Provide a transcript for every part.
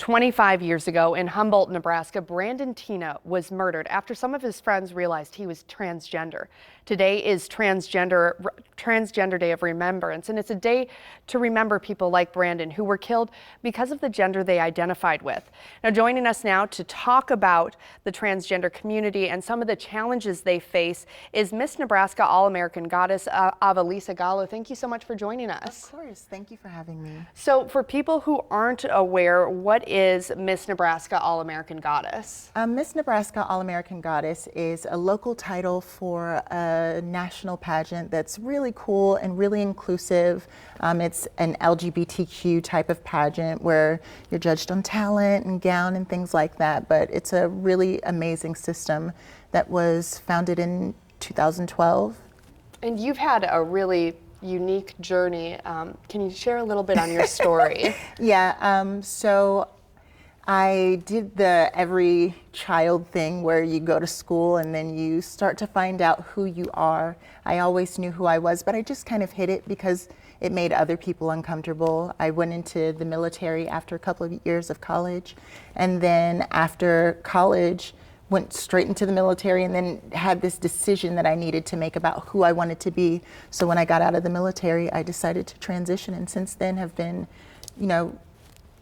25 years ago in Humboldt, Nebraska, Brandon Tina was murdered after some of his friends realized he was transgender. Today is Transgender Day of Remembrance, and it's a day to remember people like Brandon who were killed because of the gender they identified with. Now, joining us now to talk about the transgender community and some of the challenges they face is Miss Nebraska All-American Goddess Avalisa Gallo. Thank you so much for joining us. Of course, thank you for having me. So for people who aren't aware, what is Miss Nebraska All-American Goddess? Miss Nebraska All-American Goddess is a local title for a national pageant that's really cool and really inclusive. It's an LGBTQ type of pageant where you're judged on talent and gown and things like that, but it's a really amazing system that was founded in 2012. And you've had a really unique journey. Can you share a little bit on your story? Yeah, so I did the every child thing where you go to school and then you start to find out who you are. I always knew who I was, but I just kind of hid it because it made other people uncomfortable. I went into the military after a couple of years of college, and then after college, went straight into the military and then had this decision that I needed to make about who I wanted to be. So when I got out of the military, I decided to transition, and since then have been,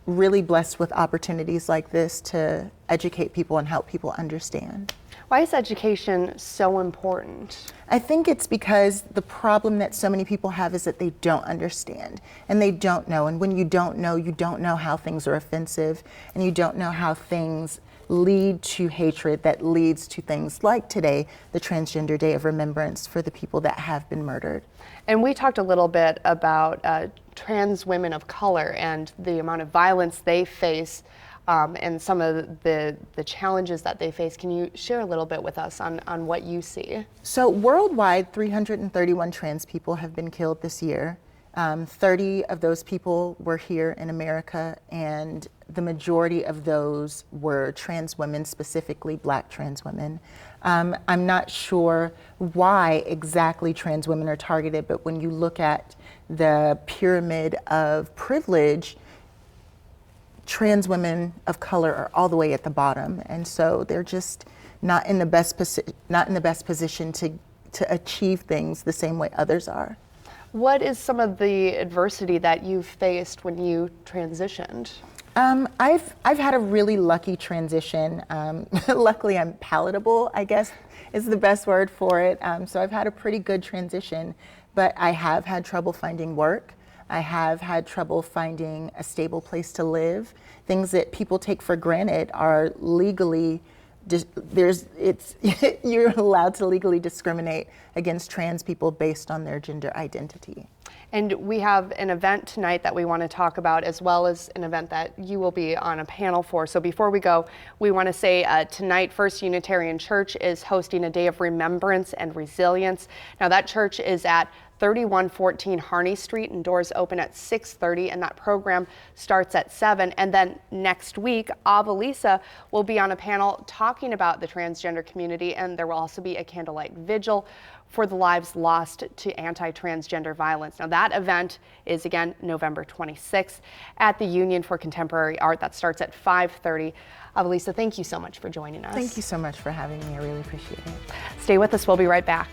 really blessed with opportunities like this to educate people and help people understand. Why is education so important? I think it's because the problem that so many people have is that they don't understand and they don't know. And when you don't know how things are offensive, and you don't know how things lead to hatred that leads to things like today, the Transgender Day of Remembrance for the people that have been murdered. And we talked a little bit about trans women of color and the amount of violence they face and some of the challenges that they face. Can you share a little bit with us on what you see? So worldwide, 331 trans people have been killed this year. 30 of those people were here in America, and the majority of those were trans women, specifically Black trans women. I'm not sure why exactly trans women are targeted, but when you look at the pyramid of privilege, trans women of color are all the way at the bottom, and so they're just not in the best position to achieve things the same way others are. What is some of the adversity that you've faced when you transitioned? I've had a really lucky transition. Luckily, I'm palatable, I guess is the best word for it. So I've had a pretty good transition, but I have had trouble finding work. I have had trouble finding a stable place to live. Things that people take for granted are legally you're allowed to legally discriminate against trans people based on their gender identity. And we have an event tonight that we want to talk about, as well as an event that you will be on a panel for. So before we go, we want to say tonight First Unitarian Church is hosting a day of remembrance and resilience. Now that church is at 3114 Harney Street, and doors open at 6:30, and that program starts at 7. And then next week, Avalisa will be on a panel talking about the transgender community, and there will also be a candlelight vigil for the lives lost to anti-transgender violence. Now that event is again November 26th at the Union for Contemporary Art. That starts at 5:30. Avalisa, thank you so much for joining us. Thank you so much for having me. I really appreciate it. Stay with us. We'll be right back.